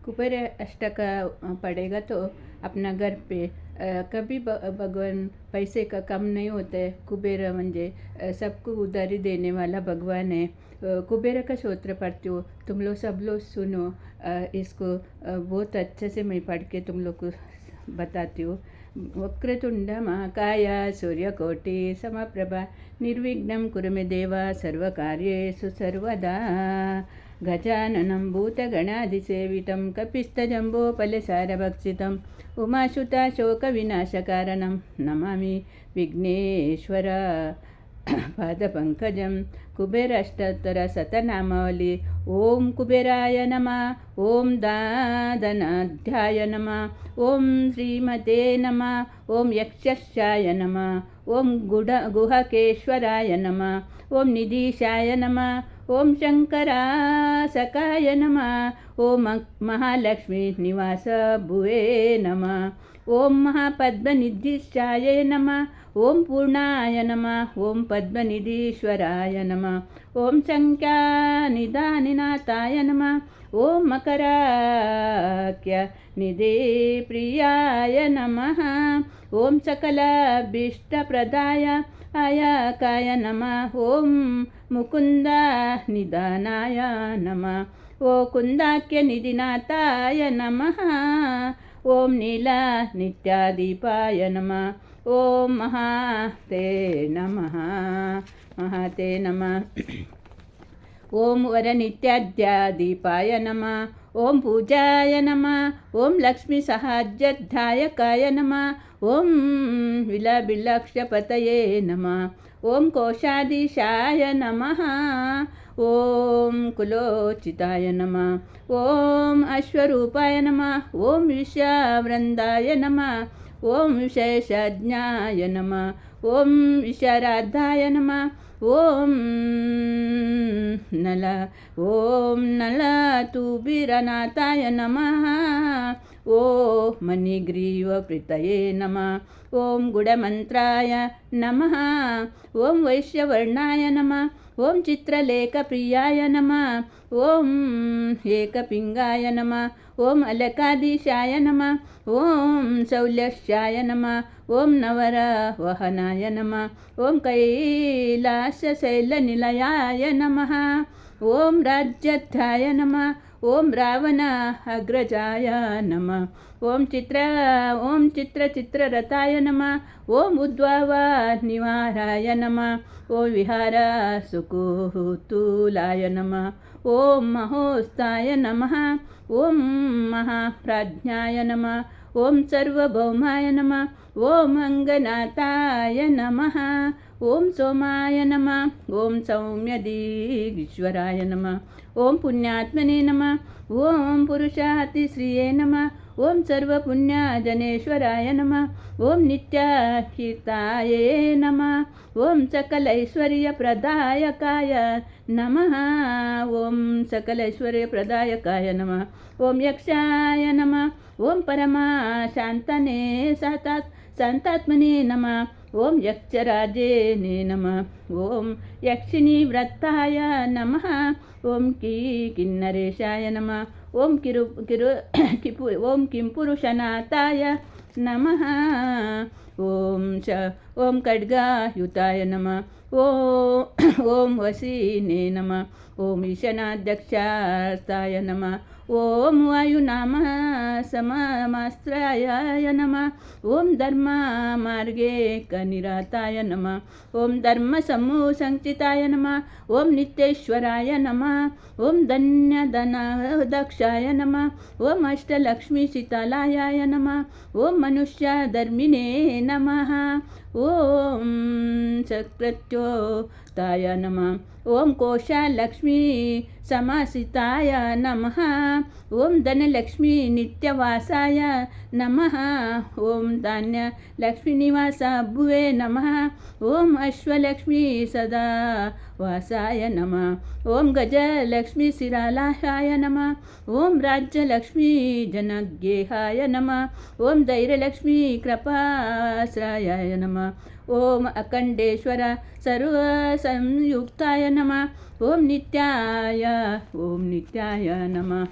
कुबेर अष्टक पड़ेगा तो अपना घर पे कभी भगवान पैसे का कम नहीं होता है। कुबेर म्हणजे सबको उधारी देने वाला भगवान है। कुबेर का स्तोत्र पढ़ती हो, तुम लोग सब लोग सुनो। इसको बहुत अच्छे से मैं पढ़ के तुम लोग को बताती हूँ। वक्रतुंड महाकाय सूर्यकोटि समप्रभा निर्विघ्नं कुरु मे देव सर्वकार्येषु सर्वदा। गजाननं भूतगणाधिसेवितं कपिस्तजम्बोफलसारभक्षितम् उमासुताशोकविनाशकारणं नमामि विघ्नेश्वर पादपङ्कजं। कुबेराष्टोत्तरशतनामावली। ओम कुबेराय नमः, ओम दादनाध्याय नमः, ओम श्रीमते नमः, ओम यक्षशाय नमः, ओम गुहकेश्वराय नमः, ओम निधीशाय नमः, ओम शंकरासकाय नमः, ओम महालक्ष्मी निवास भुवे नमः, ओम महापद्मनिधिशाय नमः, ओम पूर्णाय नमः, ओम पद्मनिधीश्वराय नमः, ओम संख्यानिधानिनाथाय नमः, ओम मकराख्य निधि प्रियाय नमः, ओम सकलाभीष्टप्रदाय आयाकाय नमः, ओम मुकुंद निधानाय नमः, ओ कुंदाख्य निधिनाथाय नमः, ओम नीला नित्यादीपाय नमः, ओम महाते नमः, महाते नमः। ओम वरनित्याद्यादीपाय नमः, ओम पूजाय नमः, ओम लक्ष्मी सहाज्यध्यायकाय नमः, ओम विलबिलक्षपतये नमः, ओम कोशाधीशाय नमः, ओम कुलोचिताय नमः, ओम अश्वरूपाय नमः, ओम विषवृंदाय नमः, ओम विशेषज्ञाय नमः, ओम विशाराधाय नमः, ओम नलतुबिरनाथाय नमः, ओम मणिग्रीवप्रीतये नमः, ओम गुडमन्त्राय नमः, ओम वैश्यवर्णाय नमः, ओम चित्रलेखप्रियाय नमः, ओम एकपिंगाय नमः, ओम अलकाधीशाय नमः, ओम शौल्यशाय नमः, ओम नवरवहनाय नमः, ओम कैलासशैलनिलयाय नमः, ओम राज्याध्याय नमः, ओम रावण अग्रजाय नमः, ओम चित्ररथाय नमः, ओम उद्भव निवाराय नमः, ओम विहार सुकुतुलाय नमः, ओम महोस्ताय नमः, ओम महाप्राज्ञाय नमः, ओम सर्वभौमाय नमः, ओम अंगनाथाय नमः, ओम सोमाय नमः, ओम सौम्यदीश्वराय नमः, ओम पुण्यात्मने नमः, ओम पुरुषातिश्रिये नमः, ओम सर्वपुण्यजनेश्वराय नमः, ओम नित्याखिताये नमः, ओम सकलैश्वर्यप्रदायकाय नमः, ओम सकलैश्वर्यप्रदायकाय नमः, ओम यक्षाय नमः, ओम परमाशान्तने शान्तात्मने नमः, ओम यक्षराजेने नमः, ओम यक्षिणीव्रताय नमः, ओम किन्नरेशाय नमः, ओम किंपुरुषनाथाय नमः, ओम खड्गायुताय नमः, ओम वसीने नमः, ओम ईशनाध्यक्षाय नमः, ओम वायुनामः सममास्त्राय नमः, ओम धर्ममार्गे कनिरताय नमः, ओम धर्मसमूहसंचिताय नमः, ओम नित्येश्वराय नमः, ओम धन्यधनदक्षाय नमः, ओम अष्टलक्ष्मीशीतलाय नमः, ओम मनुष्यधर्मिणे नमः, ओम चक्रत्योताय नमः, ओम कोशालक्ष्मी समासिताय नमः, ओम धनलक्ष्मी नित्यवासाय नमः, ओम धान्यलक्ष्मीनिवास भुवे नमः, ओम अश्वलक्ष्मी सदा वासाय नमः, ओम गजलक्ष्मी शिरालाहाय नमः, ओम राज्यलक्ष्मी जनज्ञेहाय नमः, ओम धैर्यलक्ष्मी कृपाश्रयाय नमः, ओम अखंडेश्वर सर्वसंयुक्ताय नमः, ओम नित्याय नमः,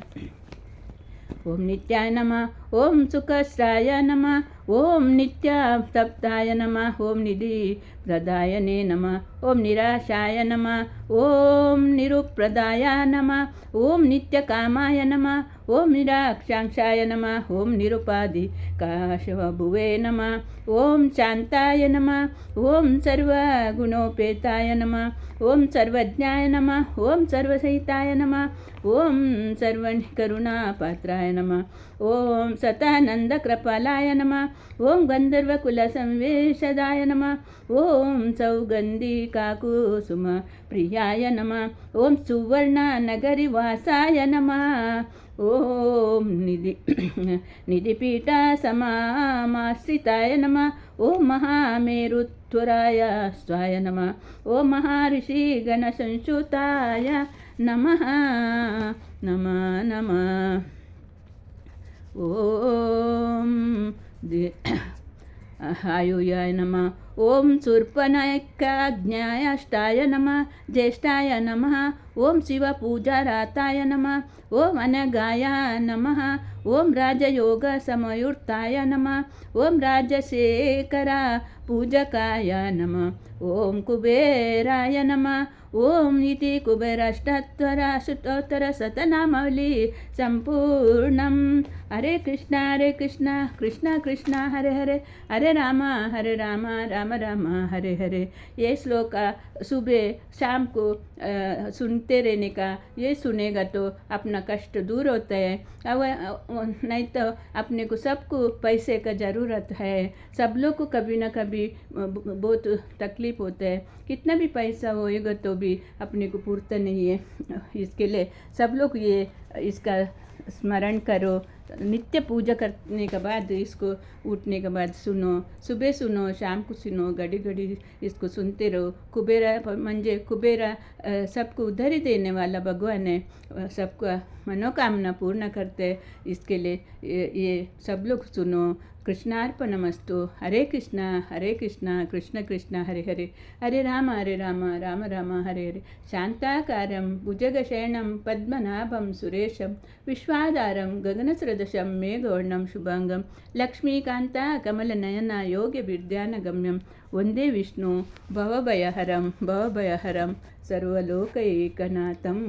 ఓం నిత్యాయ నమః. ఓం సుఖశ్రాయ నమః. ఓం నిత్యతప్తాయ నమః. ఓం నిధి ప్రదాయనే నమః. ఓం నిరాశాయ నమః. ఓం నిరుప్రదాయ నమః. ఓం నిత్యకామాయ నమః. ఓం నిరాక్షాంక్షాయ నమః. ఓం నిరుపాధి కాశవభువే నమః. ఓం శాంతాయ నమః. ఓం సర్వగుణోపేతాయ నమః. ఓం సర్వజ్ఞాయ నమః. ఓం సర్వసహితాయ నమః. ఓం సర్వకరుణాపాత్రాయ నమః. ఓం సతానందకృపాలాయ నమః. ఓం గంధర్వకులసంవేషదాయ నమః. ఓం సౌగంధికాకుసుమ ప్రియాయ నమః. ఓం సువర్ణనగరివాసాయ నమః. ఓం నిధిపీఠ సమాశ్రితాయ నమః. ఓం మహామేరుత్వరాయ స్వాయ నమః. ఓం మహర్షి గణసంయుతాయ నమః. నమః నమః. ఓం ఆయుయాయ నమః. ఓం శూర్పణఖాజ్ఞాయాష్టాయ నమః. జ్యేష్ఠాయ నమః. ఓం శివపూజారాతాయ నమః. ఓం అనగాయ నమః. ఓం రాజయోగ సమయుక్తాయ నమః. ఓం రాజశేఖర పూజకాయ నమః. ఓం కుబేరాయ నమః. ఓం ఇతి కుబేరాష్టోత్తర శతనామావళి సంపూర్ణం. హరే కృష్ణ కృష్ణ కృష్ణ హరే హరే, హరే రామ రామ राम हरे हरे. ये श्लोक सुबह शाम को सुनते रहने का, ये सुनेगा तो अपना कष्ट दूर होता है. अब नहीं तो अपने को सबको पैसे का ज़रूरत है. सब लोग को कभी ना कभी बहुत तकलीफ़ होता है. कितना भी पैसा होएगा तो भी अपने को पूर्ता नहीं है. इसके लिए सब लोग ये इसका स्मरण करो. नित्य पूजा करने के बाद इसको उठने के बाद सुनो, सुबह सुनो, शाम को सुनो, घड़ी घड़ी इसको सुनते रहो. कुबेरा मंजे कुबेरा सबको उधर ही देने वाला भगवान है. सबका मनोकामना पूर्ण करते. इसके लिए ये सब लोग सुनो. कृष्णार्पणमस्तु. हरे कृष्ण कृष्ण कृष्ण हरे हरे, हरे राम राम राम हरे हरे. शांताकारं भुजगशयनं पद्मनाभं सुरेशं विश्वाधारं गगनसदृशं मेघवर्णं शुभांगं लक्ष्मीकान्ता कमलनयना योग्यविद्यानगम्यं वन्दे विष्णु भवभयहरं सर्वलोकैकनाथम्.